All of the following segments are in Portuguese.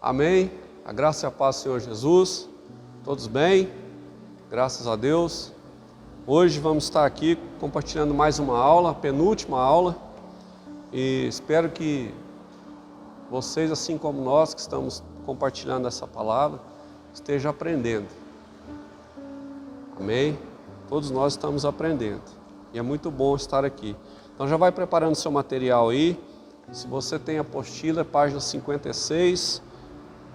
Amém? A graça e a paz do Senhor Jesus. Todos bem? Graças a Deus. Hoje vamos estar aqui compartilhando mais uma aula, a penúltima aula. E espero que vocês, assim como nós que estamos compartilhando essa palavra, estejam aprendendo. Amém? Todos nós estamos aprendendo. E é muito bom estar aqui. Então já vai preparando seu material aí. Se você tem a apostila, é página 56.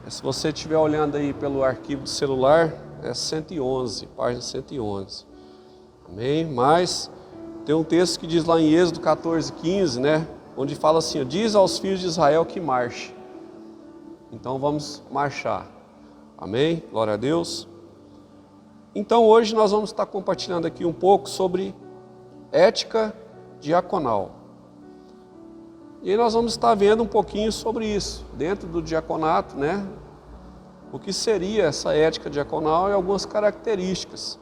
Se você estiver olhando aí pelo arquivo do celular, é 111, página 111. Amém? Mas tem um texto que diz lá em Êxodo 14:15, né? Onde fala assim: diz aos filhos de Israel que marche. Então vamos marchar. Amém? Glória a Deus. Então hoje nós vamos estar compartilhando aqui um pouco sobre ética diaconal. E aí nós vamos estar vendo um pouquinho sobre isso, dentro do diaconato, né? O que seria essa ética diaconal e algumas características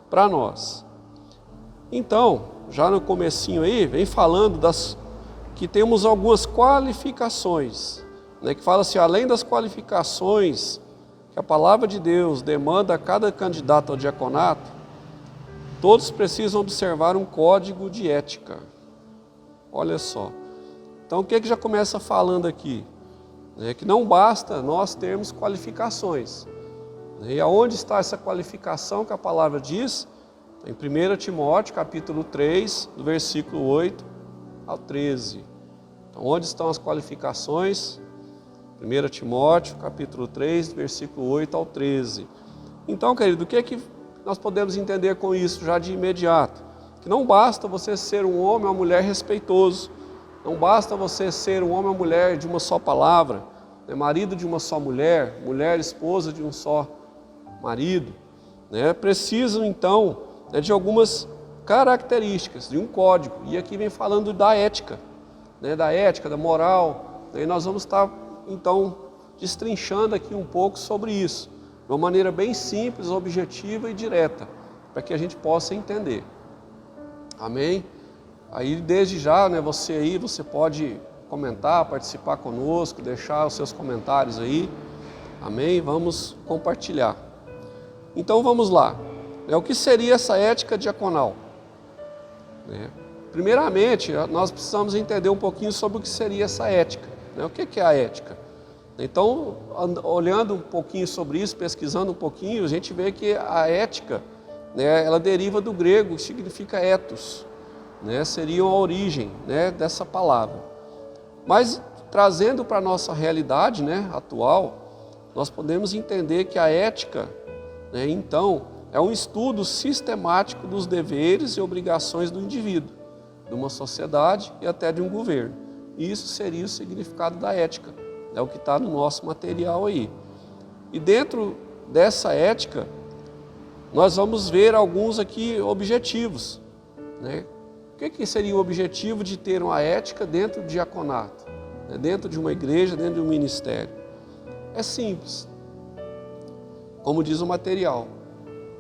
para nós. Então, já no comecinho aí, vem falando que temos algumas qualificações, né? Que fala assim, além das qualificações que a palavra de Deus demanda a cada candidato ao diaconato, todos precisam observar um código de ética. Olha só. Então o que já começa falando aqui? É que não basta nós termos qualificações. E aonde está essa qualificação que a palavra diz? Em 1 Timóteo capítulo 3, do versículo 8 ao 13. Então onde estão as qualificações? 1 Timóteo capítulo 3, do versículo 8 ao 13. Então, querido, o que nós podemos entender com isso já de imediato? Que não basta você ser um homem ou uma mulher respeitoso. Não basta você ser um homem ou mulher de uma só palavra, né? Marido de uma só mulher, mulher, esposa de um só marido, né? Precisam então, né, de algumas características, de um código. E aqui vem falando da ética, né, da moral. E nós vamos estar então destrinchando aqui um pouco sobre isso, de uma maneira bem simples, objetiva e direta, para que a gente possa entender. Amém? Aí desde já, né, você pode comentar, participar conosco, deixar os seus comentários aí. Amém? Vamos compartilhar. Então vamos lá. O que seria essa ética diaconal? Primeiramente, nós precisamos entender um pouquinho sobre o que seria essa ética. O que é a ética? Então, olhando um pouquinho sobre isso, pesquisando um pouquinho, a gente vê que a ética, né, ela deriva do grego, que significa ethos. Né, seria a origem, né, dessa palavra. Mas trazendo para a nossa realidade, né, atual, nós podemos entender que a ética, né, então, é um estudo sistemático dos deveres e obrigações do indivíduo, de uma sociedade e até de um governo. E isso seria o significado da ética, é o que está no nosso material aí. E dentro dessa ética, nós vamos ver alguns aqui objetivos, né? O que seria o objetivo de ter uma ética dentro do diaconato, né? Dentro de uma igreja, dentro de um ministério? É simples. Como diz o material,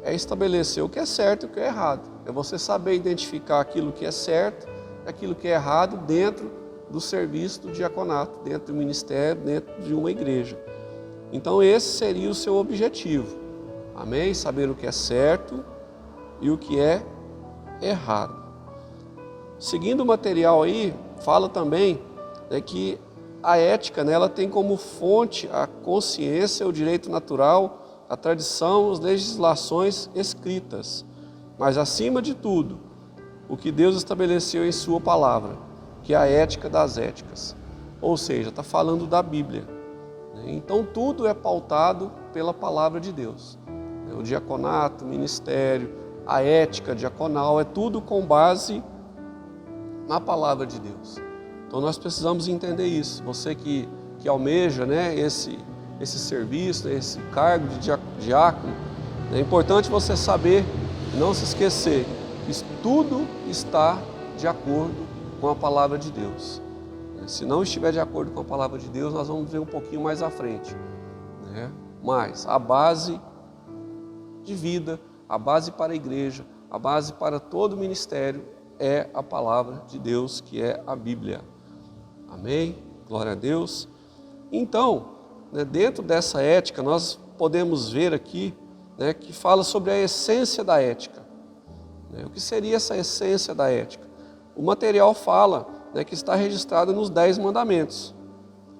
é estabelecer o que é certo e o que é errado. É você saber identificar aquilo que é certo e aquilo que é errado dentro do serviço do diaconato, dentro do ministério, dentro de uma igreja. Então esse seria o seu objetivo. Amém? Saber o que é certo e o que é errado. Seguindo o material aí, fala também, né, que a ética, né, ela tem como fonte a consciência, o direito natural, a tradição, as legislações escritas. Mas acima de tudo, o que Deus estabeleceu em sua palavra, que é a ética das éticas. Ou seja, está falando da Bíblia. Então tudo é pautado pela palavra de Deus. O diaconato, o ministério, a ética diaconal, é tudo com base na palavra de Deus. Então nós precisamos entender isso. Você que almeja, né, esse serviço, né, esse cargo de diácono, é importante você saber, não se esquecer, que tudo está de acordo com a palavra de Deus. Se não estiver de acordo com a palavra de Deus, nós vamos ver um pouquinho mais à frente, né? Mas a base de vida, a base para a igreja, a base para todo o ministério é a palavra de Deus, que é a Bíblia. Amém? Glória a Deus. Então, né, dentro dessa ética, nós podemos ver aqui, né, que fala sobre a essência da ética. Né? O que seria essa essência da ética? O material fala, né, que está registrado nos 10 mandamentos.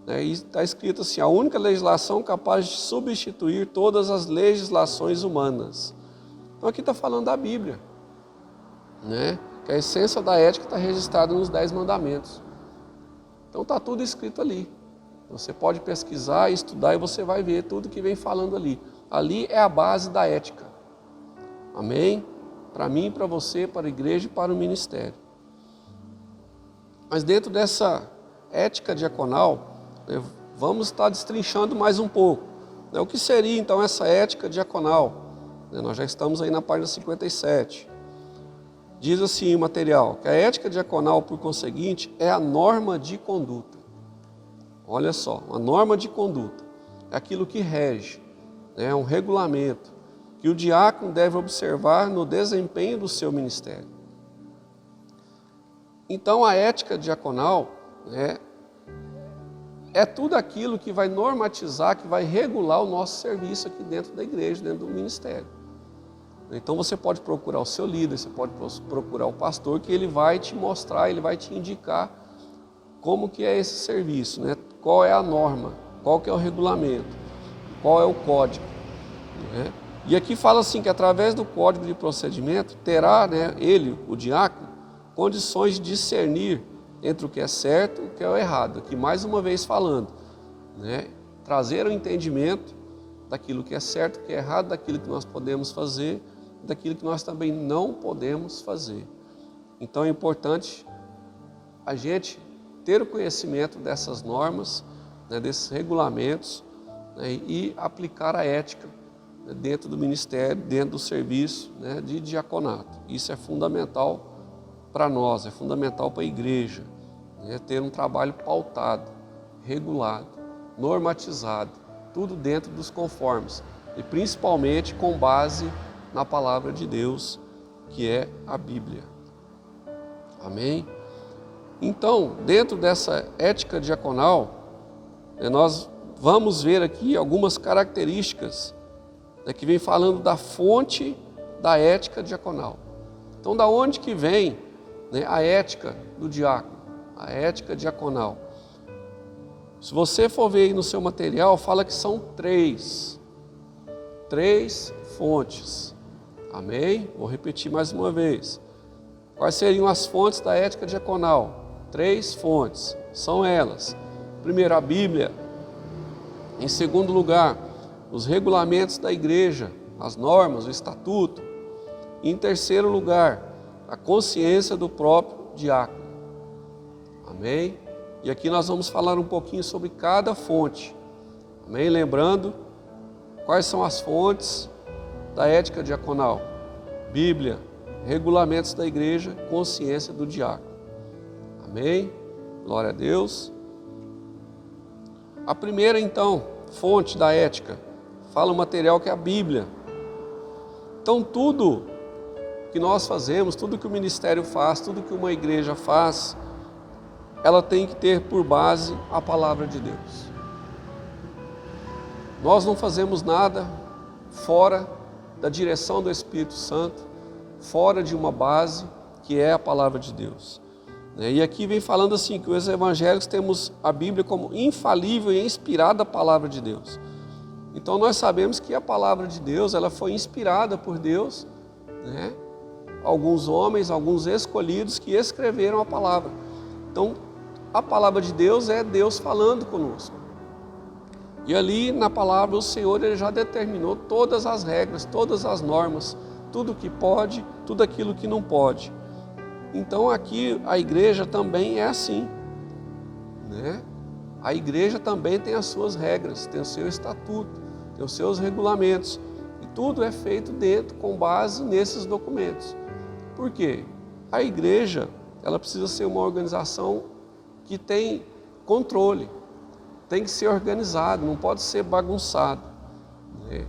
Né, e está escrito assim: a única legislação capaz de substituir todas as legislações humanas. Então aqui está falando da Bíblia, né, que a essência da ética está registrada nos 10 mandamentos. Então está tudo escrito ali. Você pode pesquisar, estudar e você vai ver tudo que vem falando ali. Ali é a base da ética. Amém? Para mim, para você, para a igreja e para o ministério. Mas dentro dessa ética diaconal, né, vamos estar destrinchando mais um pouco. Né, o que seria então essa ética diaconal? Né, nós já estamos aí na página 57. Diz assim o material, que a ética diaconal, por conseguinte, é a norma de conduta. Olha só, a norma de conduta é aquilo que rege, né, é um regulamento que o diácono deve observar no desempenho do seu ministério. Então a ética diaconal, né, é tudo aquilo que vai normatizar, que vai regular o nosso serviço aqui dentro da igreja, dentro do ministério. Então você pode procurar o seu líder, você pode procurar o pastor, que ele vai te mostrar, ele vai te indicar como que é esse serviço, né? Qual é a norma, qual que é o regulamento, qual é o código. Né? E aqui fala assim que através do código de procedimento terá, né, ele, o diácono, condições de discernir entre o que é certo e o que é o errado. Aqui mais uma vez falando, né, trazer o entendimento daquilo que é certo, o que é errado, daquilo que nós podemos fazer, daquilo que nós também não podemos fazer. Então é importante a gente ter o conhecimento dessas normas, né, desses regulamentos, né, e aplicar a ética, né, dentro do ministério, dentro do serviço, né, de diaconato. Isso é fundamental para nós, é fundamental para a igreja, né, ter um trabalho pautado, regulado, normatizado, tudo dentro dos conformes e principalmente com base na palavra de Deus, que é a Bíblia. Amém? Então, dentro dessa ética diaconal, nós vamos ver aqui algumas características, né, que vem falando da fonte da ética diaconal. Então, da onde que vem, né, a ética do diácono, a ética diaconal? Se você for ver aí no seu material, fala que são três fontes. Amém? Vou repetir mais uma vez. Quais seriam as fontes da ética diaconal? 3 fontes. São elas: primeiro, a Bíblia. Em segundo lugar, os regulamentos da igreja, as normas, o estatuto. E em terceiro lugar, a consciência do próprio diácono. Amém? E aqui nós vamos falar um pouquinho sobre cada fonte. Amém? Lembrando, quais são as fontes da ética diaconal? Bíblia, regulamentos da igreja, consciência do diácono. Amém? Glória a Deus. A primeira, então, fonte da ética, fala o material que é a Bíblia. Então, tudo que nós fazemos, tudo que o ministério faz, tudo que uma igreja faz, ela tem que ter por base a palavra de Deus. Nós não fazemos nada fora da direção do Espírito Santo, fora de uma base que é a palavra de Deus. E aqui vem falando assim, que os evangélicos temos a Bíblia como infalível e inspirada palavra de Deus. Então nós sabemos que a palavra de Deus, ela foi inspirada por Deus, né? Alguns homens, alguns escolhidos que escreveram a palavra. Então a palavra de Deus é Deus falando conosco. E ali na palavra o Senhor, ele já determinou todas as regras, todas as normas, tudo que pode, tudo aquilo que não pode. Então aqui a igreja também é assim, né? A igreja também tem as suas regras, tem o seu estatuto, tem os seus regulamentos. E tudo é feito dentro, com base nesses documentos. Por quê? A igreja, ela precisa ser uma organização que tem controle, tem que ser organizado, não pode ser bagunçado.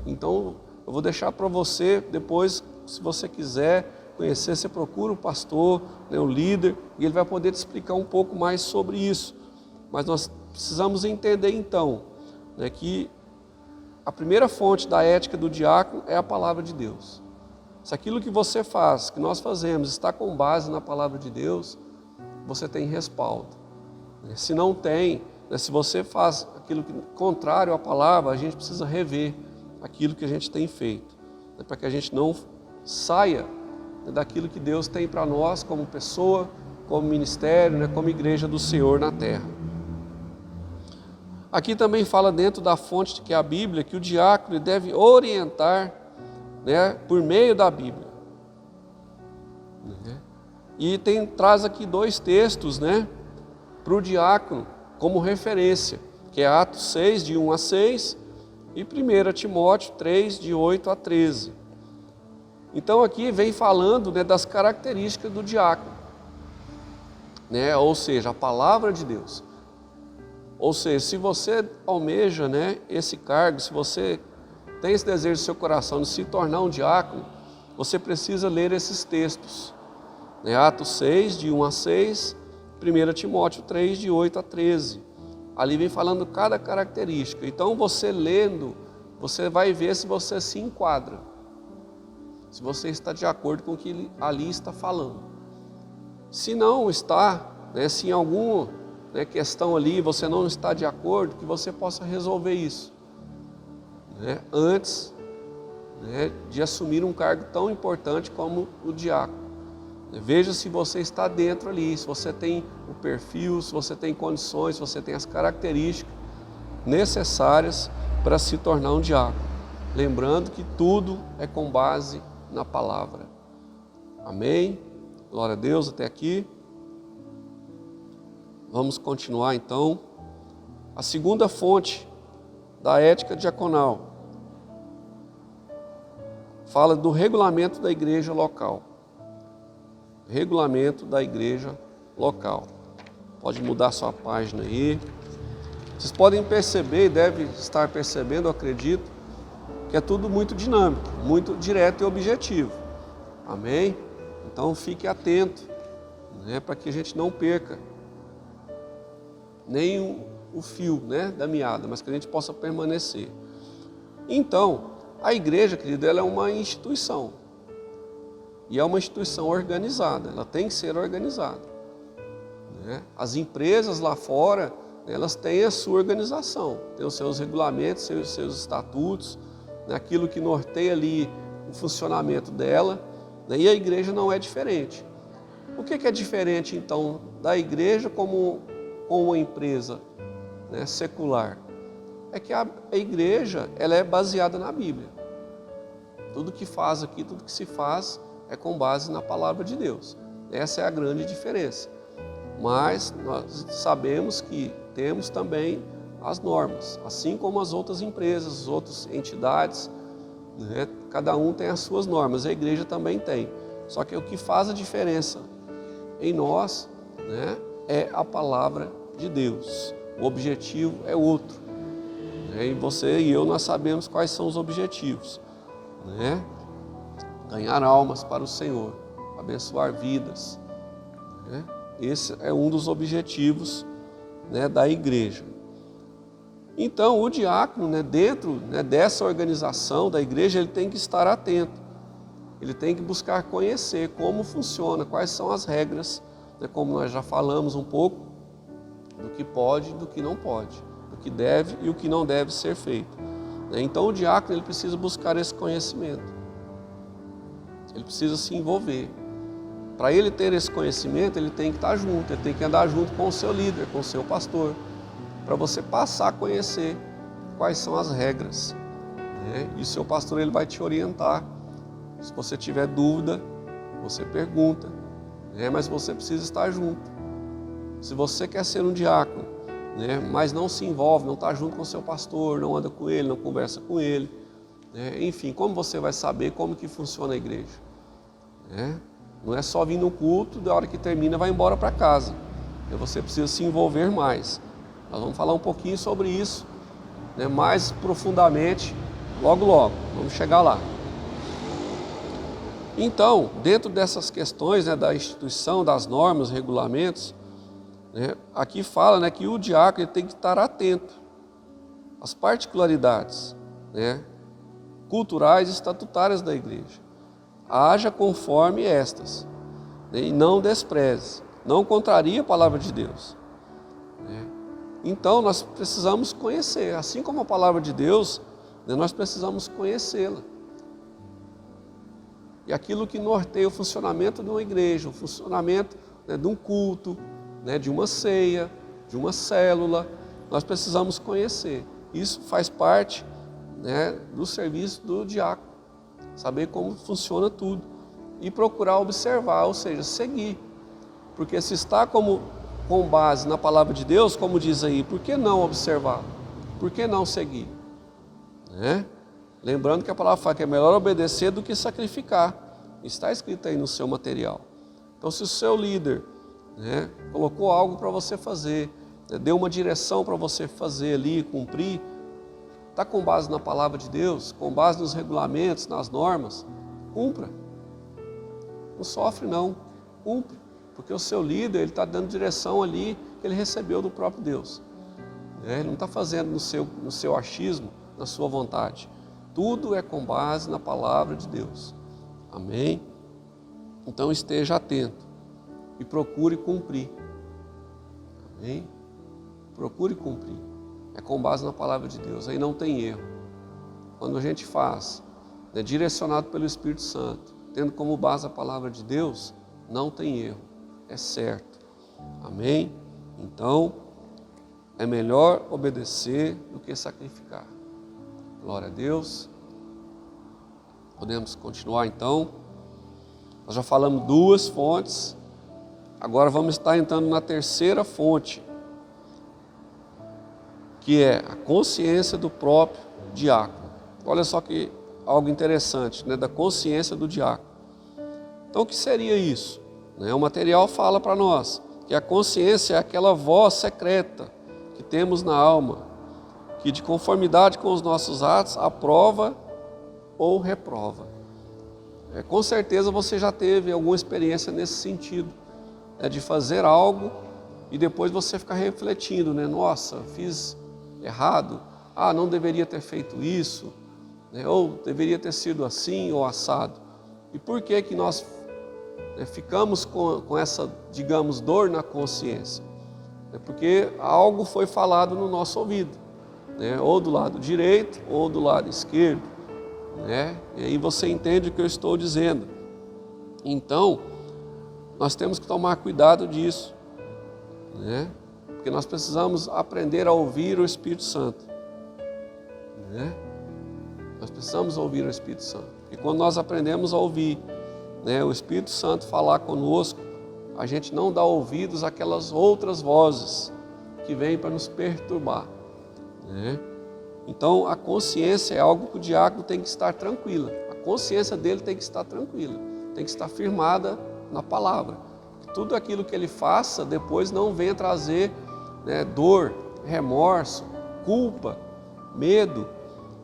Então, eu vou deixar para você, depois, se você quiser conhecer, você procura o pastor, né, o líder, e ele vai poder te explicar um pouco mais sobre isso. Mas nós precisamos entender então, né, que a primeira fonte da ética do diácono é a palavra de Deus. Se aquilo que você faz, que nós fazemos, está com base na palavra de Deus, você tem respaldo. Se não tem, né, se você faz aquilo que contrário à palavra, a gente precisa rever aquilo que a gente tem feito, né, para que a gente não saia, né, daquilo que Deus tem para nós como pessoa, como ministério, né, como igreja do Senhor na terra. Aqui também fala dentro da fonte que é a Bíblia, que o diácono deve orientar, né, por meio da Bíblia. E traz aqui 2 textos, né, para o diácono como referência, que é Atos 6, de 1 a 6, e 1 Timóteo 3, de 8 a 13. Então aqui vem falando, né, das características do diácono, né, ou seja, a palavra de Deus. Ou seja, se você almeja, né, esse cargo, se você tem esse desejo no seu coração de se tornar um diácono, você precisa ler esses textos, né, Atos 6, de 1 a 6, 1 Timóteo 3, de 8 a 13. Ali vem falando cada característica. Então você lendo, você vai ver se você se enquadra, se você está de acordo com o que ali está falando. Se não está, né, se em alguma, né, questão ali você não está de acordo, que você possa resolver isso, né, antes, né, de assumir um cargo tão importante como o diácono. Veja se você está dentro ali, se você tem o perfil, se você tem condições, se você tem as características necessárias para se tornar um diácono. Lembrando que tudo é com base na palavra. Amém? Glória a Deus até aqui. Vamos continuar então. A segunda fonte da ética diaconal fala do regulamento da igreja local. Regulamento da igreja local. Pode mudar sua página aí. Vocês podem perceber, e devem estar percebendo, eu acredito, que é tudo muito dinâmico, muito direto e objetivo. Amém? Então fique atento, né, para que a gente não perca nem o fio, né, da meada, mas que a gente possa permanecer. Então, a igreja, querido, ela é uma instituição. E é uma instituição organizada, ela tem que ser organizada, né? As empresas lá fora, elas têm a sua organização, têm os seus regulamentos, seus estatutos, né? Aquilo que norteia ali o funcionamento dela, né? E a igreja não é diferente. O que é diferente então da igreja como uma empresa, né, secular? É que a igreja, ela é baseada na Bíblia. Tudo que faz aqui, tudo que se faz é com base na palavra de Deus. Essa é a grande diferença. Mas nós sabemos que temos também as normas, assim como as outras empresas, as outras entidades, né? Cada um tem as suas normas, a igreja também tem. Só que o que faz a diferença em nós, né, é a palavra de Deus. O objetivo é outro, né? E você e eu, nós sabemos quais são os objetivos, né? Ganhar almas para o Senhor, abençoar vidas, né? Esse é um dos objetivos, né, da igreja. Então o diácono, né, dentro, né, dessa organização da igreja, ele tem que estar atento, ele tem que buscar conhecer como funciona, quais são as regras, né, como nós já falamos um pouco, do que pode e do que não pode, do que deve e o que não deve ser feito, né? Então o diácono, ele precisa buscar esse conhecimento. Ele precisa se envolver. Para ele ter esse conhecimento, ele tem que estar junto, ele tem que andar junto com o seu líder, com o seu pastor, para você passar a conhecer quais são as regras, né? E o seu pastor, ele vai te orientar. Se você tiver dúvida, você pergunta, né? Mas você precisa estar junto. Se você quer ser um diácono, né, mas não se envolve, não está junto com o seu pastor, não anda com ele, não conversa com ele, enfim, como você vai saber como que funciona a igreja? Não é só vir no culto, da hora que termina vai embora para casa. Você precisa se envolver mais. Nós vamos falar um pouquinho sobre isso, né, mais profundamente, logo logo, vamos chegar lá. Então, dentro dessas questões, né, da instituição, das normas, regulamentos, né, aqui fala, né, que o diácono, ele tem que estar atento. as particularidades, né, culturais e estatutárias da igreja. Haja conforme estas, né, e não despreze, não contrarie a palavra de Deus. Né? Então nós precisamos conhecer, assim como a palavra de Deus, né, nós precisamos conhecê-la. E aquilo que norteia o funcionamento de uma igreja, o funcionamento, né, de um culto, né, de uma ceia, de uma célula, nós precisamos conhecer. Isso faz parte, né, do serviço do diácono, saber como funciona tudo e procurar observar, ou seja, seguir. Porque se está com base na palavra de Deus, como diz aí, por que não observar? Por que não seguir? Né? Lembrando que a palavra fala que é melhor obedecer do que sacrificar. Está escrito aí no seu material. Então, se o seu líder, né, colocou algo para você fazer, né, deu uma direção para você fazer ali, cumprir, está com base na palavra de Deus, com base nos regulamentos, nas normas, cumpra. Não sofre não, cumpra. Porque o seu líder, ele está dando direção ali que ele recebeu do próprio Deus. Ele não está fazendo no seu achismo, na sua vontade. Tudo é com base na palavra de Deus. Amém? Então esteja atento e procure cumprir. Amém? Procure cumprir. É com base na palavra de Deus. Aí não tem erro. Quando a gente faz, né, direcionado pelo Espírito Santo, tendo como base a palavra de Deus, não tem erro. É certo. Amém? Então, é melhor obedecer do que sacrificar. Glória a Deus. Podemos continuar então. Nós já falamos 2 fontes. Agora vamos estar entrando na terceira fonte, que é a consciência do próprio diácono. Olha só que algo interessante, né, da consciência do diácono. Então o que seria isso? O material fala para nós que a consciência é aquela voz secreta que temos na alma, que de conformidade com os nossos atos aprova ou reprova. Com certeza você já teve alguma experiência nesse sentido, de fazer algo e depois você ficar refletindo, né? Nossa, fiz errado, não deveria ter feito isso, né? Ou deveria ter sido assim ou assado. E por que que nós ficamos com essa, digamos, dor na consciência? Porque algo foi falado no nosso ouvido, né? Ou do lado direito ou do lado esquerdo, né? E aí você entende o que eu estou dizendo. Então, nós temos que tomar cuidado disso, né? Porque nós precisamos aprender a ouvir o Espírito Santo, né? Nós precisamos ouvir o Espírito Santo. E quando nós aprendemos a ouvir, né, o Espírito Santo falar conosco, a gente não dá ouvidos àquelas outras vozes que vêm para nos perturbar, né? Então a consciência é algo que o diácono tem que estar tranquila. A consciência dele tem que estar tranquila, tem que estar firmada na palavra. Tudo aquilo que ele faça depois não venha trazer, né, dor, remorso, culpa, medo,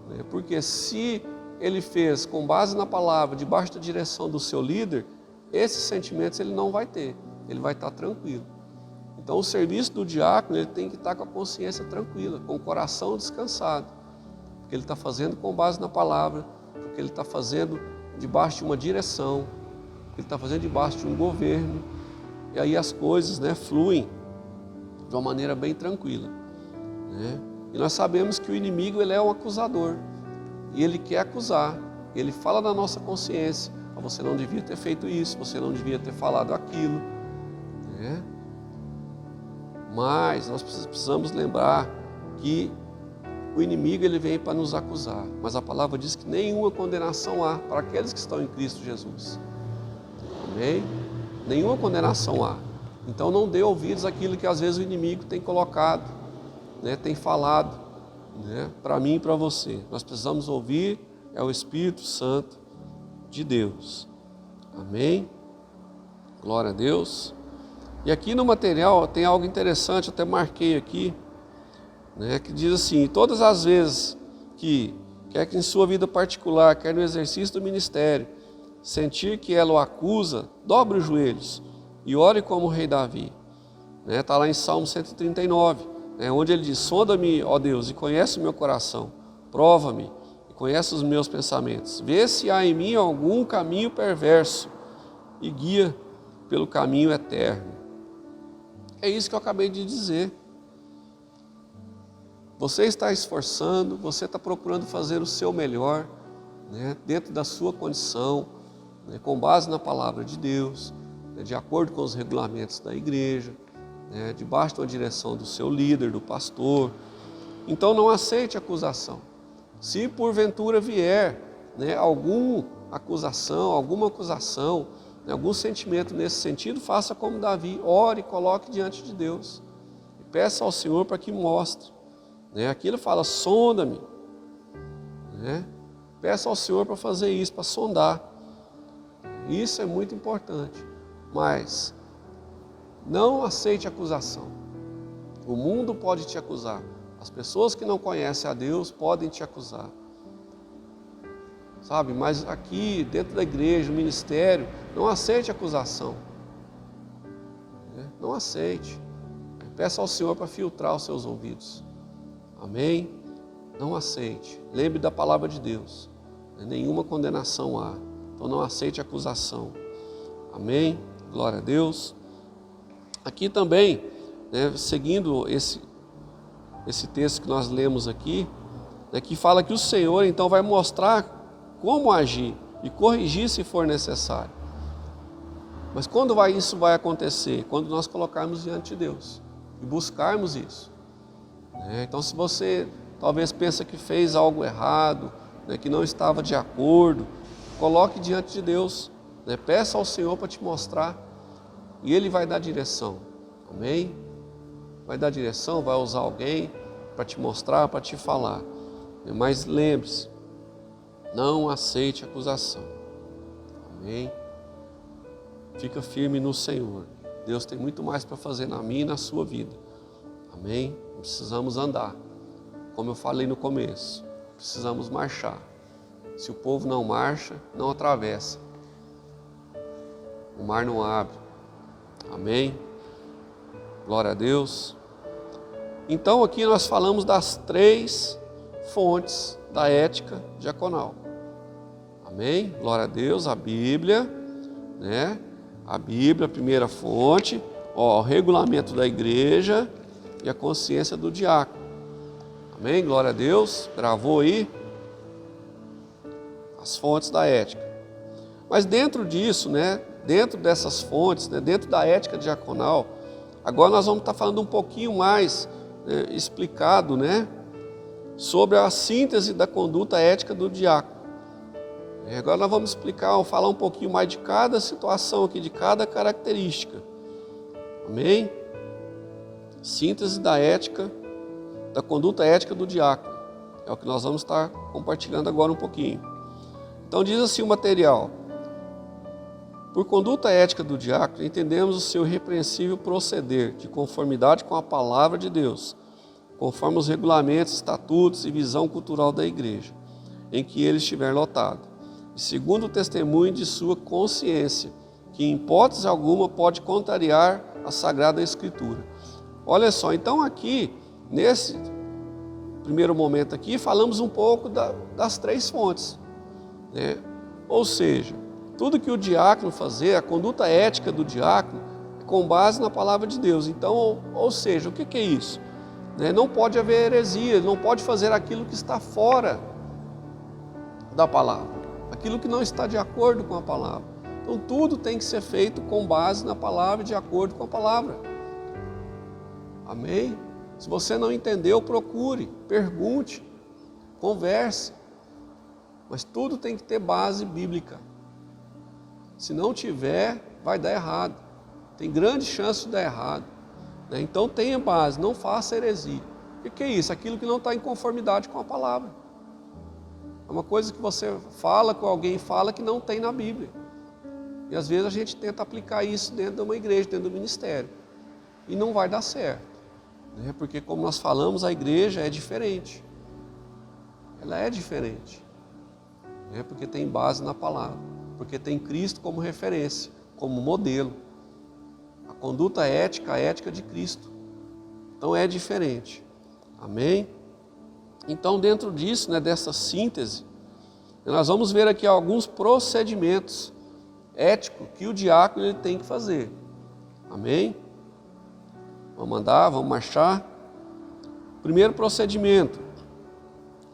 né? Porque se ele fez com base na palavra, debaixo da direção do seu líder, esses sentimentos ele não vai ter, ele vai estar tranquilo. Então o serviço do diácono, ele tem que estar com a consciência tranquila, com o coração descansado, porque ele está fazendo com base na palavra, porque ele está fazendo debaixo de uma direção, ele está fazendo debaixo de um governo, e aí as coisas, né, fluem de uma maneira bem tranquila, né? E nós sabemos que o inimigo, ele é um acusador, e ele quer acusar, ele fala na nossa consciência, você não devia ter feito isso, você não devia ter falado aquilo, né? Mas nós precisamos lembrar que o inimigo, ele vem para nos acusar, mas a palavra diz que nenhuma condenação há para aqueles que estão em Cristo Jesus. Amém? Nenhuma condenação há. Então não dê ouvidos àquilo que às vezes o inimigo tem colocado, né, tem falado, né, para mim e para você. Nós precisamos ouvir o Espírito Santo de Deus. Amém? Glória a Deus. E aqui no material tem algo interessante, eu até marquei aqui, né, que diz assim: todas as vezes que, quer que em sua vida particular, quer no exercício do ministério, sentir que ela o acusa, dobre os joelhos e ore como o rei Davi. Está lá em Salmo 139, onde ele diz: sonda-me, ó Deus, e conhece o meu coração, prova-me e conhece os meus pensamentos, vê se há em mim algum caminho perverso e guia pelo caminho eterno. É isso que eu acabei de dizer. Você está esforçando, você está procurando fazer o seu melhor, dentro da sua condição, com base na palavra de Deus, de acordo com os regulamentos da igreja, debaixo da direção do seu líder, do pastor. Então não aceite acusação. Se porventura vier alguma acusação, algum sentimento nesse sentido, faça como Davi, ore e coloque diante de Deus. E peça ao Senhor para que mostre. Aqui ele fala: sonda-me. Peça ao Senhor para fazer isso, para sondar. Isso é muito importante. Mas não aceite acusação. O mundo pode te acusar. As pessoas que não conhecem a Deus podem te acusar. Sabe? Mas aqui, dentro da igreja, no ministério, não aceite acusação. Não aceite. Peça ao Senhor para filtrar os seus ouvidos. Amém? Não aceite. Lembre da palavra de Deus. Nenhuma condenação há. Então não aceite acusação. Amém? Glória a Deus. Aqui também, seguindo esse texto que nós lemos aqui, que fala que o Senhor então vai mostrar como agir e corrigir se for necessário. Mas quando isso vai acontecer? Quando nós colocarmos diante de Deus e buscarmos isso. Então, se você talvez pensa que fez algo errado, que não estava de acordo, coloque diante de Deus, peça ao Senhor para te mostrar, e Ele vai dar direção. Amém? Vai dar direção, vai usar alguém para te mostrar, para te falar. Mas lembre-se, não aceite acusação. Amém? Fica firme no Senhor. Deus tem muito mais para fazer na minha e na sua vida. Amém? Precisamos andar. Como eu falei no começo, precisamos marchar. Se o povo não marcha, não atravessa. O mar não abre. Amém? Glória a Deus. Então aqui nós falamos das 3 fontes da ética diaconal. Amém? Glória a Deus. A Bíblia, A Bíblia, a primeira fonte, o regulamento da igreja e a consciência do diácono. Amém? Glória a Deus. Gravou aí as fontes da ética. Mas dentro disso, dentro dessas fontes, dentro da ética diaconal, agora nós vamos estar falando um pouquinho mais explicado, sobre a síntese da conduta ética do diácono. Agora nós vamos falar um pouquinho mais de cada situação aqui, de cada característica. Amém? Síntese da ética, da conduta ética do diácono. É o que nós vamos estar compartilhando agora um pouquinho. Então diz assim o material: por conduta ética do diácono, entendemos o seu irrepreensível proceder, de conformidade com a palavra de Deus, conforme os regulamentos, estatutos e visão cultural da igreja, em que ele estiver lotado, e segundo o testemunho de sua consciência, que em hipótese alguma pode contrariar a Sagrada Escritura. Olha só, então aqui, nesse primeiro momento aqui, falamos um pouco das 3 fontes. Ou seja, tudo que o diácono fazer, a conduta ética do diácono, é com base na palavra de Deus. Então, ou seja, o que é isso? Não pode haver heresia, não pode fazer aquilo que está fora da palavra, aquilo que não está de acordo com a palavra. Então tudo tem que ser feito com base na palavra e de acordo com a palavra. Amém? Se você não entendeu, procure, pergunte, converse. Mas tudo tem que ter base bíblica. Se não tiver, vai dar errado. Tem grande chance de dar errado. Então tenha base, não faça heresia. O que é isso? Aquilo que não está em conformidade com a palavra. É uma coisa que você fala, com alguém fala que não tem na Bíblia. E às vezes a gente tenta aplicar isso dentro de uma igreja, dentro do ministério. E não vai dar certo. Porque como nós falamos, a igreja é diferente. Ela é diferente. Porque tem base na palavra. Porque tem Cristo como referência, como modelo. A conduta ética, a ética de Cristo. Então é diferente. Amém? Então dentro disso, né, dessa síntese, nós vamos ver aqui alguns procedimentos éticos que o diácono ele tem que fazer. Amém? Vamos andar, vamos marchar. Primeiro procedimento,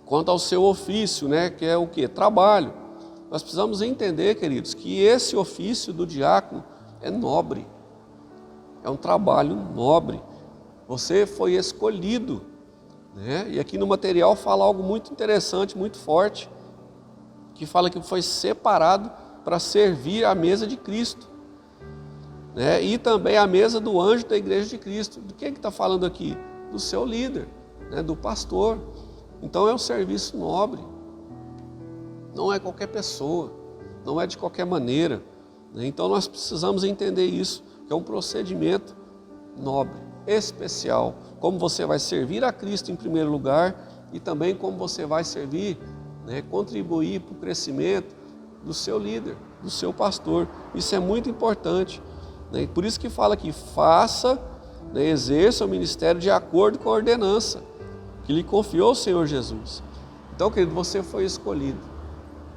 quanto ao seu ofício, né, que é o quê? Trabalho. Nós precisamos entender, queridos, que esse ofício do diácono é nobre. É um trabalho nobre. Você foi escolhido, né? E aqui no material fala algo muito interessante, muito forte, que fala que foi separado para servir à mesa de Cristo, né? E também à mesa do anjo da igreja de Cristo. Do que está falando aqui? Do seu líder, né? Do pastor. Então é um serviço nobre. Não é qualquer pessoa, não é de qualquer maneira, né? Então nós precisamos entender isso, que é um procedimento nobre, especial. Como você vai servir a Cristo em primeiro lugar e também como você vai servir, né, contribuir para o crescimento do seu líder, do seu pastor. Isso é muito importante, né? Por isso que fala que faça, né, exerça o ministério de acordo com a ordenança que lhe confiou o Senhor Jesus. Então, querido, você foi escolhido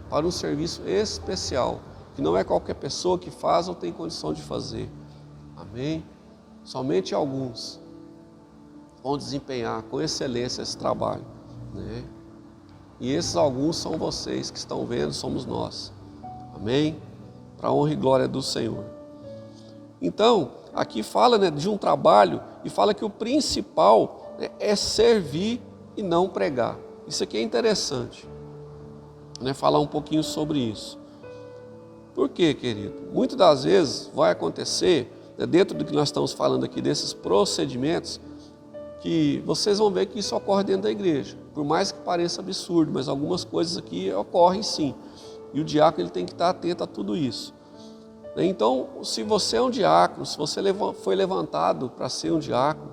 para um serviço especial, que não é qualquer pessoa que faz ou tem condição de fazer. Amém? Somente alguns vão desempenhar com excelência esse trabalho, né? E esses alguns são vocês que estão vendo, somos nós. Amém? Para a honra e glória do Senhor. Então, aqui fala, né, de um trabalho e fala que o principal, né, é servir e não pregar. Isso aqui é interessante, né, falar um pouquinho sobre isso. Por quê, querido? Muitas das vezes vai acontecer, né, dentro do que nós estamos falando aqui, desses procedimentos, que vocês vão ver que isso ocorre dentro da igreja. Por mais que pareça absurdo, mas algumas coisas aqui ocorrem sim. E o diácono ele tem que estar atento a tudo isso. Então, se você é um diácono, se você foi levantado para ser um diácono,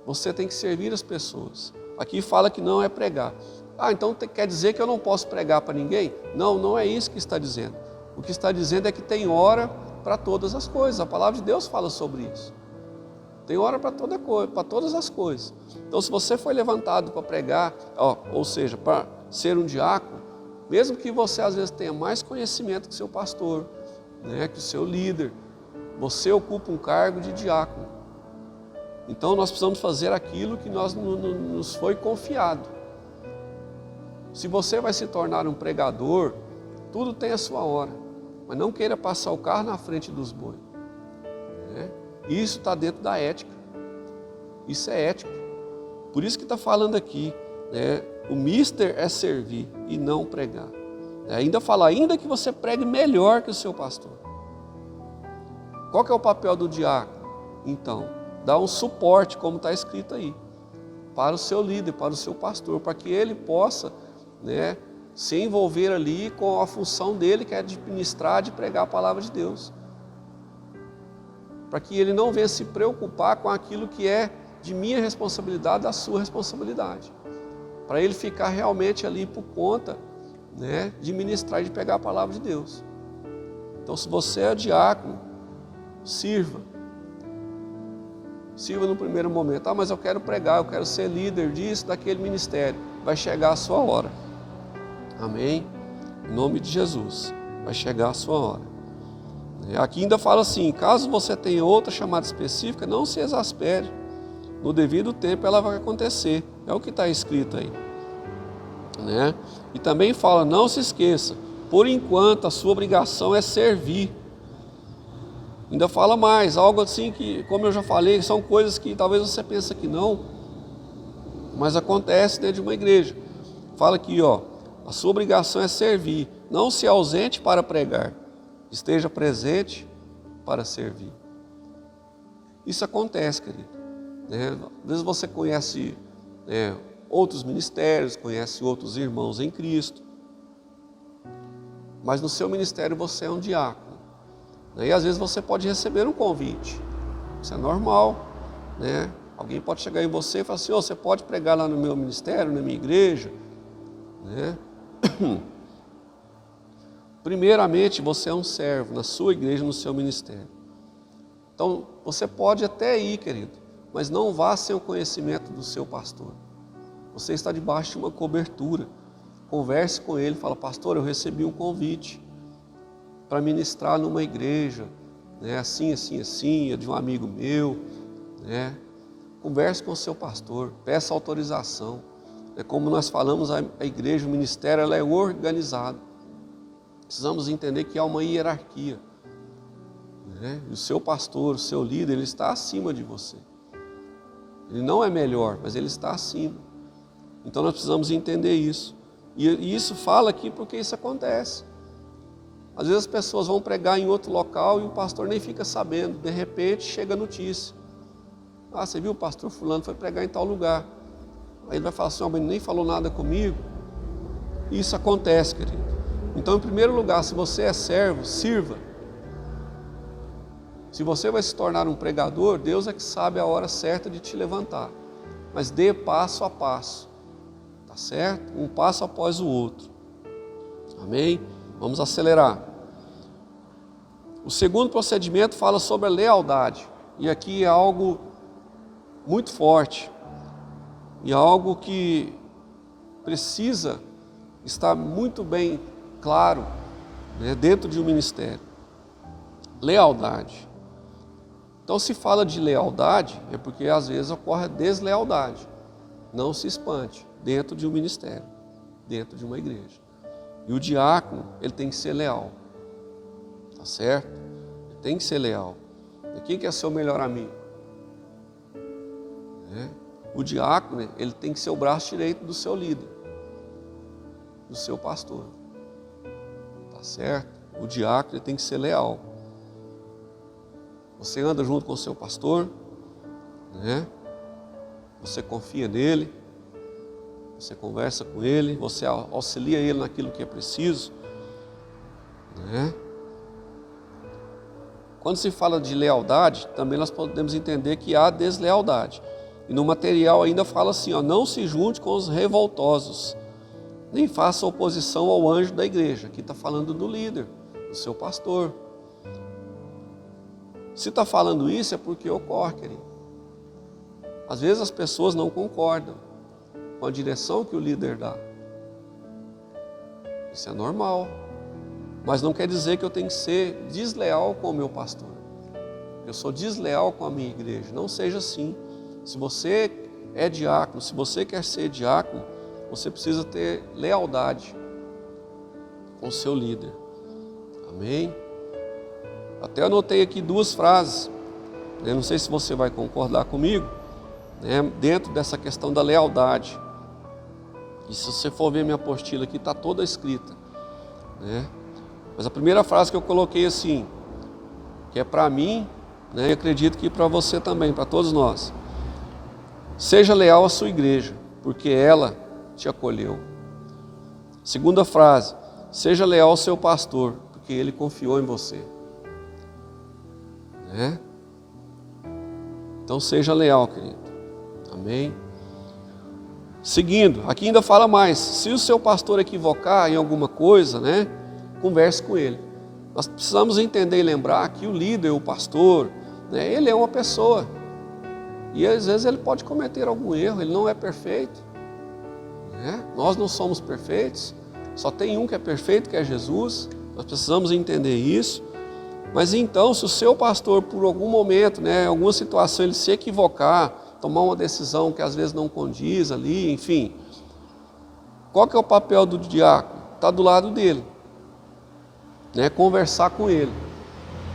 você tem que servir as pessoas. Aqui fala que não é pregar. Ah, então quer dizer que eu não posso pregar para ninguém? Não, não é isso que está dizendo. O que está dizendo é que tem hora para todas as coisas. A palavra de Deus fala sobre isso. Tem hora para todas as coisas. Então, se você foi levantado para pregar, ou seja, para ser um diácono, mesmo que você às vezes tenha mais conhecimento que seu pastor, né, que o seu líder, você ocupa um cargo de diácono. Então, nós precisamos fazer aquilo que nos foi confiado. Se você vai se tornar um pregador, tudo tem a sua hora, mas não queira passar o carro na frente dos bois, né? Isso está dentro da ética. Isso é ético. Por isso que está falando aqui, né? O mister é servir e não pregar. Ainda fala, ainda que você pregue melhor que o seu pastor. Qual que é o papel do diácono? Então, dar um suporte, como está escrito aí, para o seu líder, para o seu pastor, para que ele possa, né, se envolver ali com a função dele, que é de ministrar, de pregar a palavra de Deus. Para que ele não venha se preocupar com aquilo que é de minha responsabilidade, da sua responsabilidade. Para ele ficar realmente ali por conta, né, de ministrar e de pegar a palavra de Deus. Então, se você é diácono, sirva. Sirva no primeiro momento. Ah, mas eu quero pregar, eu quero ser líder disso, daquele ministério. Vai chegar a sua hora. Amém? Em nome de Jesus. Vai chegar a sua hora. Aqui ainda fala assim, caso você tenha outra chamada específica, não se exaspere. No devido tempo ela vai acontecer. É o que está escrito aí, né? E também fala, não se esqueça, por enquanto a sua obrigação é servir. Ainda fala mais, algo assim que, como eu já falei, são coisas que talvez você pense que não, mas acontece dentro de uma igreja. Fala aqui, a sua obrigação é servir, não se ausente para pregar, esteja presente para servir. Isso acontece, querido, né? Às vezes você conhece, né, outros ministérios, conhece outros irmãos em Cristo, mas no seu ministério você é um diácono, né? E às vezes você pode receber um convite, isso é normal, né? Alguém pode chegar em você e falar assim, você pode pregar lá no meu ministério, na minha igreja, né? Primeiramente, você é um servo na sua igreja, no seu ministério. Então, você pode até ir, querido, mas não vá sem o conhecimento do seu pastor. Você está debaixo de uma cobertura. Converse com ele, fala: pastor, eu recebi um convite para ministrar numa igreja, né, assim, assim, assim, é de um amigo meu, né? Converse com o seu pastor, peça autorização. É como nós falamos, a igreja, o ministério, ela é organizada. Precisamos entender que há uma hierarquia, né? E o seu pastor, o seu líder, ele está acima de você. Ele não é melhor, mas ele está acima. Então nós precisamos entender isso. E isso fala aqui porque isso acontece. Às vezes as pessoas vão pregar em outro local e o pastor nem fica sabendo. De repente chega a notícia: ah, você viu, o pastor fulano foi pregar em tal lugar. Aí ele vai falar assim: oh, mas ele nem falou nada comigo. E isso acontece, querido. Então, em primeiro lugar, se você é servo, sirva. Se você vai se tornar um pregador, Deus é que sabe a hora certa de te levantar. Mas dê passo a passo. Tá certo? Um passo após o outro. Amém? Vamos acelerar. O segundo procedimento fala sobre a lealdade. E aqui é algo muito forte. E é algo que precisa estar muito bem claro, né, dentro de um ministério. Lealdade. Então, se fala de lealdade, é porque às vezes ocorre a deslealdade. Não se espante, dentro de um ministério, dentro de uma igreja. E o diácono, ele tem que ser leal. Tá certo? Ele tem que ser leal. E quem quer ser o melhor amigo? O diácono, ele tem que ser o braço direito do seu líder, do seu pastor. Tá certo? O diácono, ele tem que ser leal. Você anda junto com o seu pastor, né? Você confia nele, você conversa com ele, você auxilia ele naquilo que é preciso, né? Quando se fala de lealdade, também nós podemos entender que há deslealdade. E no material ainda fala assim, ó: não se junte com os revoltosos, nem faça oposição ao anjo da igreja. Aqui está falando do líder, do seu pastor. Se está falando isso é porque ocorre, querido. Às vezes as pessoas não concordam com a direção que o líder dá. Isso é normal. Mas não quer dizer que eu tenho que ser desleal com o meu pastor. Eu sou desleal com a minha igreja. Não seja assim. Se você é diácono, se você quer ser diácono, você precisa ter lealdade com o seu líder. Amém? Até anotei aqui duas frases. Eu não sei se você vai concordar comigo, né, dentro dessa questão da lealdade. E se você for ver minha apostila aqui, está toda escrita, né? Mas a primeira frase que eu coloquei assim, que é para mim, né, e acredito que para você também, para todos nós: seja leal à sua igreja, porque ela te acolheu. Segunda frase: seja leal ao seu pastor, porque ele confiou em você, né? Então seja leal, querido. Amém? Seguindo, aqui ainda fala mais: se o seu pastor equivocar em alguma coisa, né, converse com ele. Nós precisamos entender e lembrar que o líder, o pastor, né, ele é uma pessoa. E às vezes ele pode cometer algum erro, ele não é perfeito, né? Nós não somos perfeitos, só tem um que é perfeito, que é Jesus. Nós precisamos entender isso. Mas então, se o seu pastor, por algum momento, né, em alguma situação, ele se equivocar, tomar uma decisão que às vezes não condiz ali, enfim, qual que é o papel do diácono? Está do lado dele, né? Conversar com ele.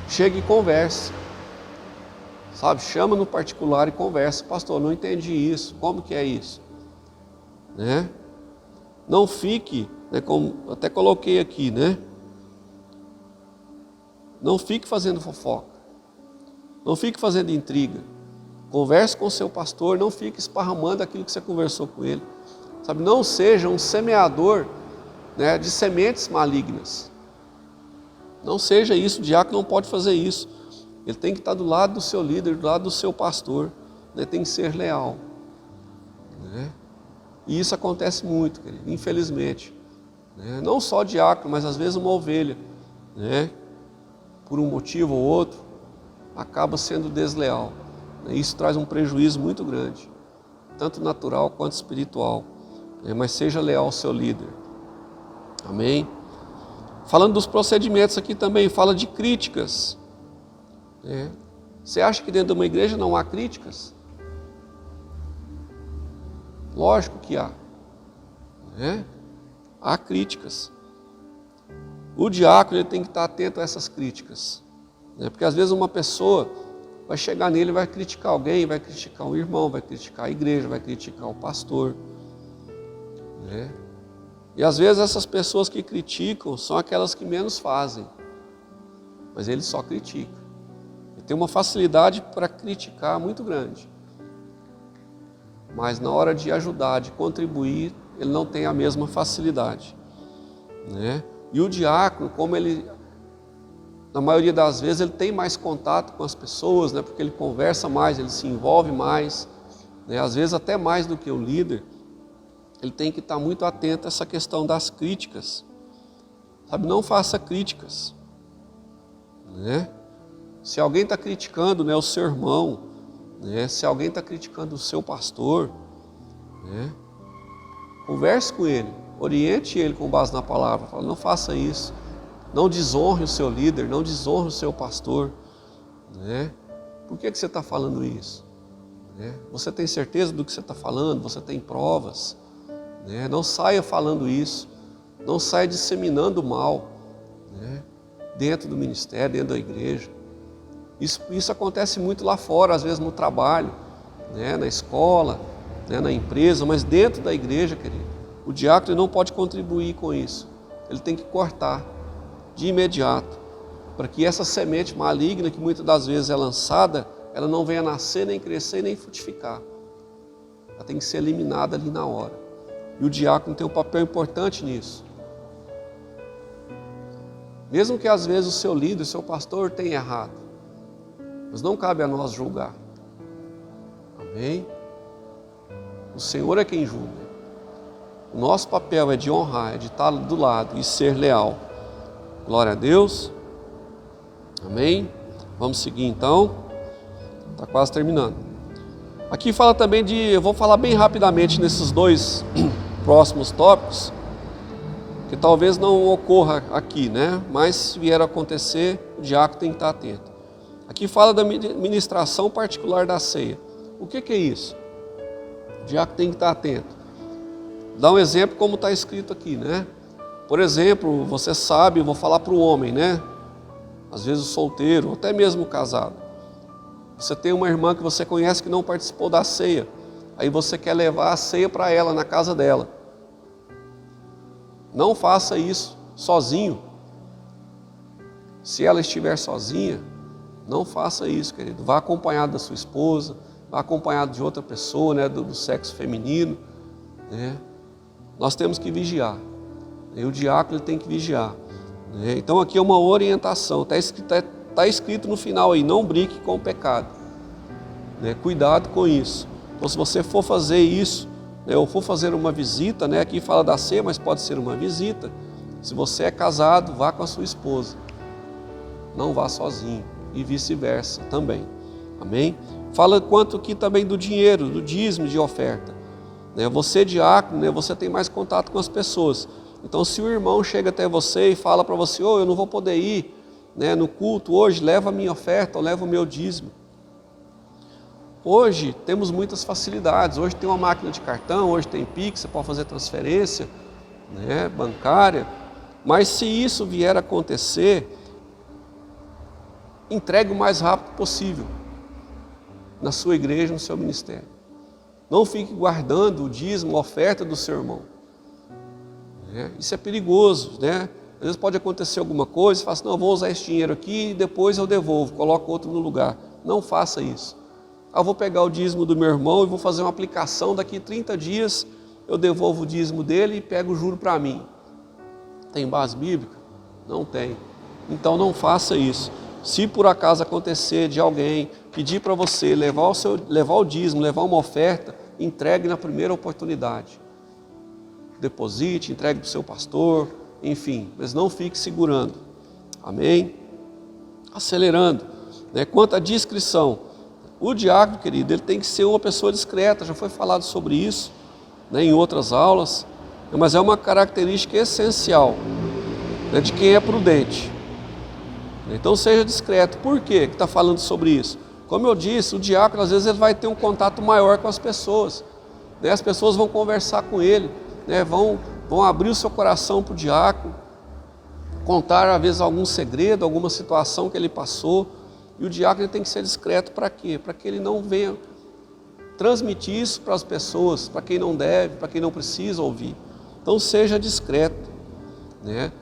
Chega e converse, sabe? Chama no particular e conversa: pastor, não entendi isso, como que é isso, né? Não fique, né, como até coloquei aqui, né? Não fique fazendo fofoca, não fique fazendo intriga. Converse com o seu pastor, não fique esparramando aquilo que você conversou com ele, sabe? Não seja um semeador, né, de sementes malignas. Não seja isso. O diácono não pode fazer isso. Ele tem que estar do lado do seu líder, do lado do seu pastor, né? Tem que ser leal, né? E isso acontece muito, querido, infelizmente, né? Não só diácono, mas às vezes uma ovelha, né, por um motivo ou outro, acaba sendo desleal. Isso traz um prejuízo muito grande, tanto natural quanto espiritual. Mas seja leal ao seu líder. Amém? Falando dos procedimentos aqui também, fala de críticas. Você acha que dentro de uma igreja não há críticas? Lógico que há. Há críticas. O diácono ele tem que estar atento a essas críticas. Porque às vezes uma pessoa vai chegar nele e vai criticar alguém, vai criticar um irmão, vai criticar a igreja, vai criticar o pastor. E às vezes essas pessoas que criticam são aquelas que menos fazem. Mas ele só critica. Ele tem uma facilidade para criticar muito grande. Mas na hora de ajudar, de contribuir, ele não tem a mesma facilidade. E o diácono, como ele, na maioria das vezes, ele tem mais contato com as pessoas, porque ele conversa mais, ele se envolve mais, às vezes até mais do que o líder, ele tem que estar muito atento a essa questão das críticas. Sabe, não faça críticas. Se alguém está criticando o seu irmão, se alguém está criticando o seu pastor, converse com ele, oriente ele com base na palavra. Fala, não faça isso, não desonre o seu líder, não desonre o seu pastor. Por que você está falando isso? Você tem certeza do que você está falando? Você tem provas? Não saia falando isso, não saia disseminando o mal dentro do ministério, dentro da igreja. Isso acontece muito lá fora, às vezes no trabalho, na escola, na empresa, mas dentro da igreja, querido, o diácono não pode contribuir com isso. Ele tem que cortar de imediato, para que essa semente maligna, que muitas das vezes é lançada, ela não venha nascer, nem crescer, nem frutificar. Ela tem que ser eliminada ali na hora. E o diácono tem um papel importante nisso. Mesmo que às vezes o seu líder, o seu pastor tenha errado, mas não cabe a nós julgar. Amém? O Senhor é quem julga. O nosso papel é de honrar, é de estar do lado e ser leal. Glória a Deus. Amém? Vamos seguir então. Está quase terminando. Aqui fala também eu vou falar bem rapidamente nesses dois próximos tópicos, que talvez não ocorra aqui, mas se vier a acontecer, o diácono tem que estar atento. Aqui fala da ministração particular da ceia. O que é isso? O diácono tem que estar atento. Dá um exemplo como está escrito aqui, Por exemplo, você sabe, eu vou falar para o homem, Às vezes o solteiro, ou até mesmo o casado. Você tem uma irmã que você conhece que não participou da ceia. Aí você quer levar a ceia para ela, na casa dela. Não faça isso sozinho. Se ela estiver sozinha, não faça isso, querido. Vá acompanhado da sua esposa, vá acompanhado de outra pessoa, do sexo feminino. Nós temos que vigiar. E o diácono tem que vigiar. Então aqui é uma orientação. Está escrito no final aí, não brinque com o pecado. Cuidado com isso. Então se você for fazer isso, ou for fazer uma visita, aqui fala da ceia, mas pode ser uma visita. Se você é casado, vá com a sua esposa. Não vá sozinho. E vice-versa também. Amém? Fala quanto aqui também do dinheiro, do dízimo de oferta. Você diácono, você tem mais contato com as pessoas. Então se o irmão chega até você e fala para você, eu não vou poder ir no culto hoje, leva a minha oferta ou leva o meu dízimo. Hoje temos muitas facilidades, hoje tem uma máquina de cartão, hoje tem Pix, você pode fazer transferência bancária, mas se isso vier a acontecer, entregue o mais rápido possível na sua igreja, no seu ministério. Não fique guardando o dízimo, a oferta do seu irmão. Isso é perigoso, Às vezes pode acontecer alguma coisa, você fala assim, não, eu vou usar esse dinheiro aqui e depois eu devolvo, coloco outro no lugar. Não faça isso. Eu vou pegar o dízimo do meu irmão e vou fazer uma aplicação, daqui 30 dias eu devolvo o dízimo dele e pego o juro para mim. Tem base bíblica? Não tem. Então não faça isso. Se por acaso acontecer de alguém pedir para você levar o dízimo, levar uma oferta, entregue na primeira oportunidade. Deposite, entregue para o seu pastor, enfim, mas não fique segurando. Amém? Acelerando. né? Quanto à discrição, o diácono, querido, ele tem que ser uma pessoa discreta, já foi falado sobre isso, né, em outras aulas, mas é uma característica essencial, né, de quem é prudente. Então seja discreto. Por quê que está falando sobre isso? Como eu disse, o diácono às vezes ele vai ter um contato maior com as pessoas, né? As pessoas vão conversar com ele, né? Vão abrir o seu coração para o diácono, contar às vezes algum segredo, alguma situação que ele passou, e o diácono tem que ser discreto para quê? Para que ele não venha transmitir isso para as pessoas, para quem não deve, para quem não precisa ouvir. Então seja discreto, né?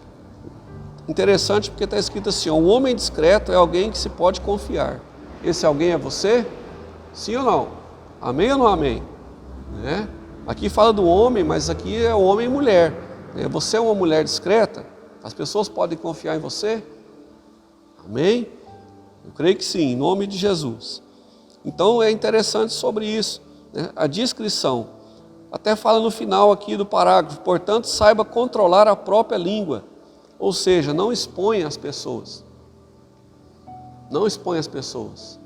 Interessante porque está escrito assim, um homem discreto é alguém que se pode confiar. Esse alguém é você? Sim ou não? Amém ou não amém? Né? Aqui fala do homem, mas aqui é homem e mulher. Você é uma mulher discreta? As pessoas podem confiar em você? Amém? Eu creio que sim, em nome de Jesus. Então é interessante sobre isso, né? A discrição. Até fala no final aqui do parágrafo, portanto saiba controlar a própria língua. Ou seja, não exponha as pessoas. Não exponha as pessoas.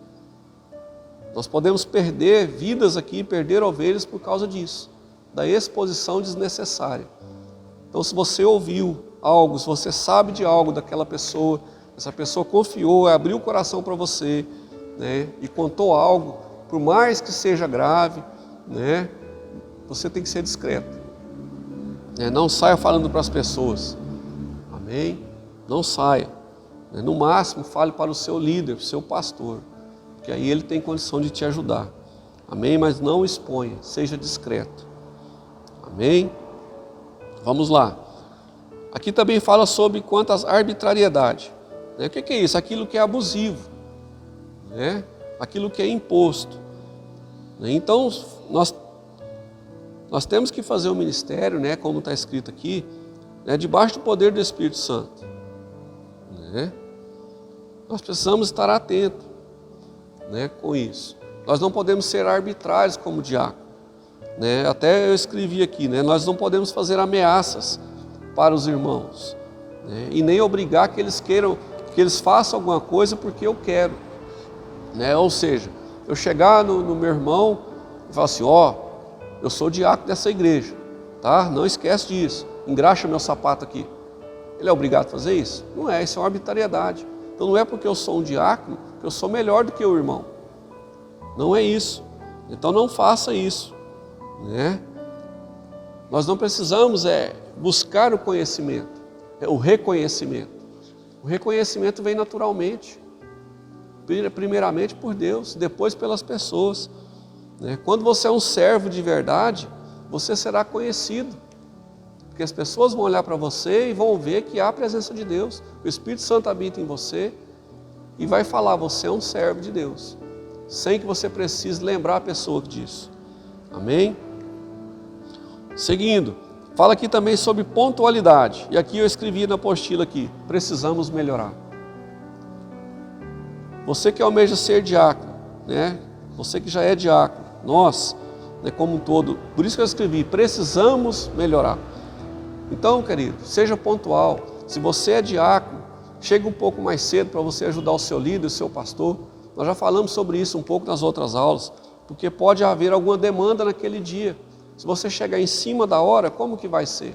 Nós podemos perder vidas aqui, perder ovelhas por causa disso, da exposição desnecessária. Então se você ouviu algo, se você sabe de algo daquela pessoa, essa pessoa confiou, abriu o coração para você, né, e contou algo, por mais que seja grave, né, você tem que ser discreto. Não saia falando para as pessoas. Amém? Não saia. No máximo, fale para o seu líder, para o seu pastor, porque aí ele tem condição de te ajudar. Amém? Mas não exponha, seja discreto. Amém? Vamos lá. Aqui também fala sobre quanto às arbitrariedade. O que é isso? Aquilo que é abusivo, né? Aquilo que é imposto. Então, nós temos que fazer o ministério, né, como está escrito aqui, né, debaixo do poder do Espírito Santo. Né? Nós precisamos estar atentos, né, com isso. Nós não podemos ser arbitrários como diácono. Né? Até eu escrevi aqui, né, nós não podemos fazer ameaças para os irmãos, né, e nem obrigar que eles queiram, que eles façam alguma coisa porque eu quero. Né? Ou seja, eu chegar no meu irmão e falar assim, eu sou diácono dessa igreja, tá? Não esquece disso, engraxa meu sapato aqui. Ele é obrigado a fazer isso? Não é, isso é uma arbitrariedade. Então não é porque eu sou um diácono que eu sou melhor do que o irmão. Não é isso. Então não faça isso. Né? Nós não precisamos buscar o conhecimento, o reconhecimento. O reconhecimento vem naturalmente. Primeiramente por Deus, depois pelas pessoas. Né? Quando você é um servo de verdade, você será conhecido. Porque as pessoas vão olhar para você e vão ver que há a presença de Deus. O Espírito Santo habita em você e vai falar, você é um servo de Deus. Sem que você precise lembrar a pessoa disso. Amém? Seguindo, fala aqui também sobre pontualidade. E aqui eu escrevi na apostila aqui, precisamos melhorar. Você que almeja ser diácono, né? Você que já é diácono, nós, né, como um todo, por isso que eu escrevi, precisamos melhorar. Então, querido, seja pontual. Se você é diácono, chega um pouco mais cedo para você ajudar o seu líder, o seu pastor. Nós já falamos sobre isso um pouco nas outras aulas, porque pode haver alguma demanda naquele dia. Se você chegar em cima da hora, como que vai ser?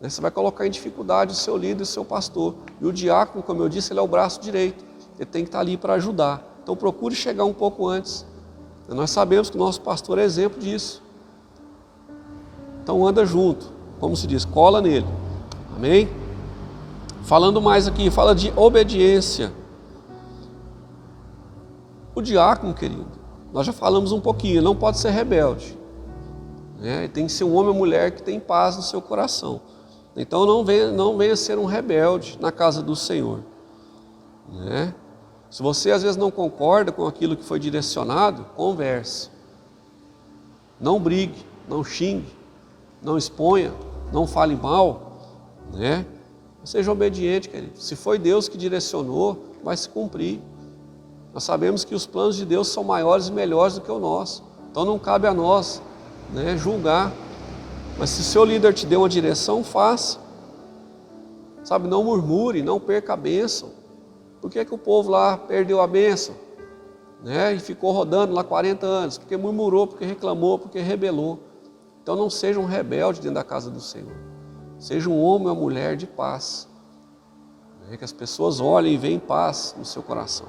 Você vai colocar em dificuldade o seu líder, o seu pastor. E o diácono, como eu disse, ele é o braço direito. Ele tem que estar ali para ajudar. Então procure chegar um pouco antes. Nós sabemos que o nosso pastor é exemplo disso. Então anda junto, como se diz, cola nele. Amém? Falando mais aqui, fala de obediência. O diácono, querido, nós já falamos um pouquinho, não pode ser rebelde. Né? Tem que ser um homem ou mulher que tem paz no seu coração. Então não venha ser um rebelde na casa do Senhor. Né? Se você às vezes não concorda com aquilo que foi direcionado, converse. Não brigue, não xingue, não exponha, não fale mal. Né? Seja obediente, querido. Se foi Deus que direcionou, vai se cumprir. Nós sabemos que os planos de Deus são maiores e melhores do que o nosso. Então não cabe a nós, né, julgar. Mas se o seu líder te deu uma direção, faça. Sabe, não murmure, não perca a bênção. Por que o povo lá perdeu a bênção? Né? E ficou rodando lá 40 anos, porque murmurou, porque reclamou, porque rebelou. Então não seja um rebelde dentro da casa do Senhor. Seja um homem ou uma mulher de paz. Né? Que as pessoas olhem e veem paz no seu coração.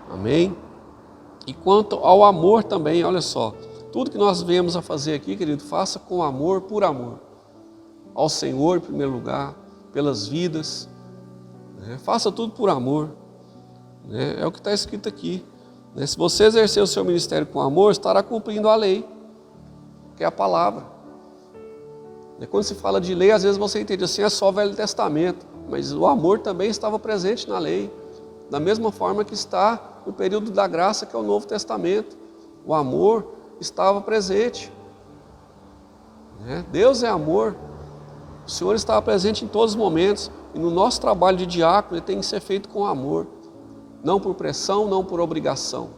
Amém? E quanto ao amor também, olha só. Tudo que nós viemos a fazer aqui, querido, faça com amor, por amor. Ao Senhor em primeiro lugar, pelas vidas. Né? Faça tudo por amor. Né? É o que está escrito aqui. Né? Se você exercer o seu ministério com amor, estará cumprindo a lei, que é a palavra. Quando se fala de lei, às vezes você entende assim, é só o Velho Testamento, mas o amor também estava presente na lei, da mesma forma que está no período da graça, que é o Novo Testamento. O amor estava presente. Deus é amor. O Senhor estava presente em todos os momentos, e no nosso trabalho de diácono ele tem que ser feito com amor, não por pressão, não por obrigação,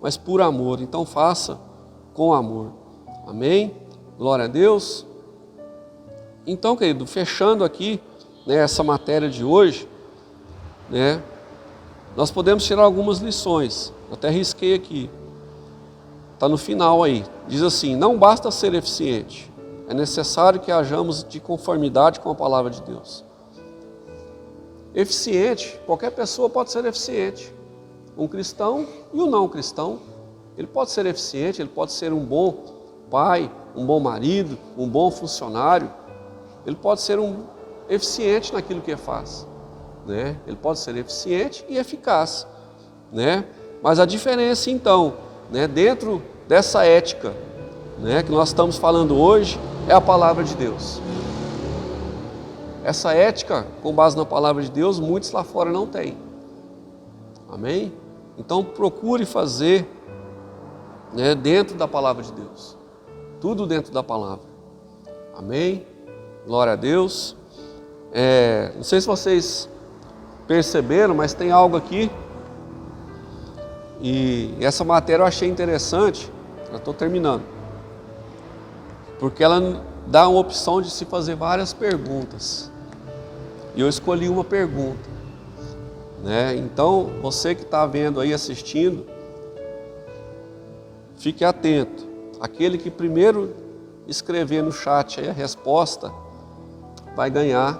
mas por amor. Então faça com amor. Amém? Glória a Deus. Então, querido, fechando aqui, né, essa matéria de hoje, né, nós podemos tirar algumas lições. Eu até risquei aqui. Está no final aí. Diz assim: não basta ser eficiente, é necessário que hajamos de conformidade com a palavra de Deus. Eficiente, qualquer pessoa pode ser eficiente. Um cristão e um não cristão. Ele pode ser eficiente, ele pode ser um bom pai, um bom marido, um bom funcionário. Ele pode ser eficiente naquilo que faz. Né? Ele pode ser eficiente e eficaz. Né? Mas a diferença então, né, dentro dessa ética, né, que nós estamos falando hoje, é a palavra de Deus. Essa ética, com base na palavra de Deus, muitos lá fora não têm. Amém? Então procure fazer, né, dentro da palavra de Deus. Tudo dentro da palavra. Amém? Glória a Deus. Não sei se vocês perceberam, mas tem algo aqui. E essa matéria eu achei interessante. Já estou terminando. Porque ela dá uma opção de se fazer várias perguntas. E eu escolhi uma pergunta. Né? Então, você que está vendo aí, assistindo, fique atento. Aquele que primeiro escrever no chat aí a resposta, vai ganhar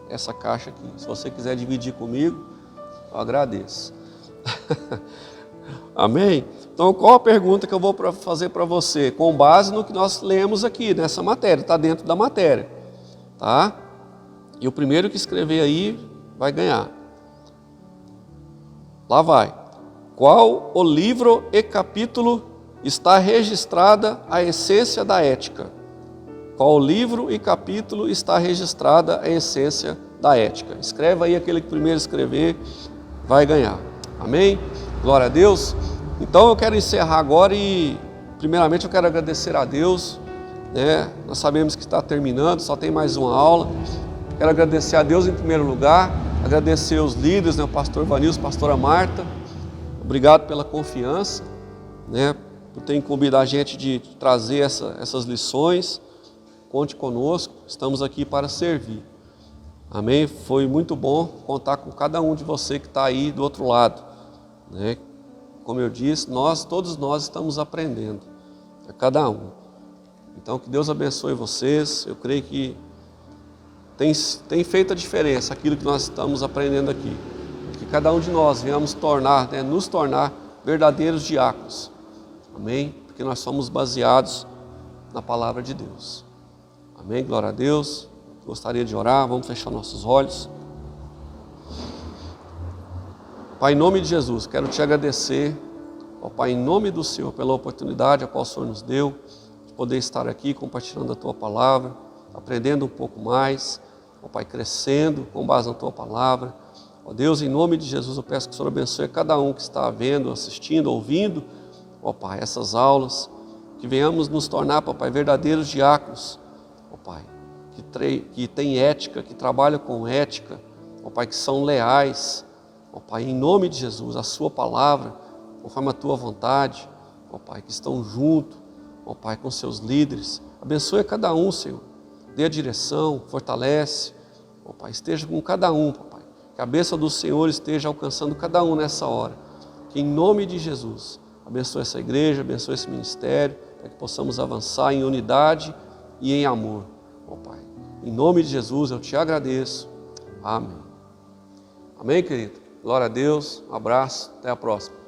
essa caixa aqui. Se você quiser dividir comigo, eu agradeço. Amém? Então, qual a pergunta que eu vou fazer para você? Com base no que nós lemos aqui, nessa matéria, está dentro da matéria. Tá? E o primeiro que escrever aí, vai ganhar. Lá vai. Qual o livro e capítulo está registrada a essência da ética? Qual livro e capítulo está registrada a essência da ética? Escreva aí, aquele que primeiro escrever vai ganhar. Amém? Glória a Deus. Então eu quero encerrar agora e primeiramente eu quero agradecer a Deus. Né? Nós sabemos que está terminando, só tem mais uma aula. Quero agradecer a Deus em primeiro lugar, agradecer os líderes, né? O pastor Vanilson, a pastora Marta. Obrigado pela confiança, né? Por ter incumbido a gente de trazer essas lições. Conte conosco, estamos aqui para servir. Amém? Foi muito bom contar com cada um de você que está aí do outro lado. Né? Como eu disse, todos nós estamos aprendendo, a cada um. Então que Deus abençoe vocês. Eu creio que tem feito a diferença aquilo que nós estamos aprendendo aqui. Que cada um de nós venhamos nos tornar verdadeiros diáconos. Amém? Porque nós somos baseados na palavra de Deus. Amém? Glória a Deus. Gostaria de orar, vamos fechar nossos olhos. Pai, em nome de Jesus, quero te agradecer, ó Pai, em nome do Senhor, pela oportunidade a qual o Senhor nos deu, de poder estar aqui compartilhando a Tua palavra, aprendendo um pouco mais, ó Pai, crescendo com base na Tua palavra. Ó Deus, em nome de Jesus, eu peço que o Senhor abençoe cada um que está vendo, assistindo, ouvindo, ó Pai, essas aulas, que venhamos nos tornar, ó Pai, verdadeiros diáconos, ó Pai, que tem ética, que trabalham com ética, ó Pai, que são leais, ó Pai, em nome de Jesus, a Sua palavra, conforme a Tua vontade, ó Pai, que estão junto, ó Pai, com seus líderes. Abençoe a cada um, Senhor, dê a direção, fortalece, ó Pai, esteja com cada um, ó Pai, Que a bênção do Senhor esteja alcançando cada um nessa hora. Que em nome de Jesus, abençoe essa igreja, abençoe esse ministério, para que possamos avançar em unidade e em amor, ó Pai. Em nome de Jesus eu te agradeço. Amém. Amém, querido? Glória a Deus, um abraço, até a próxima.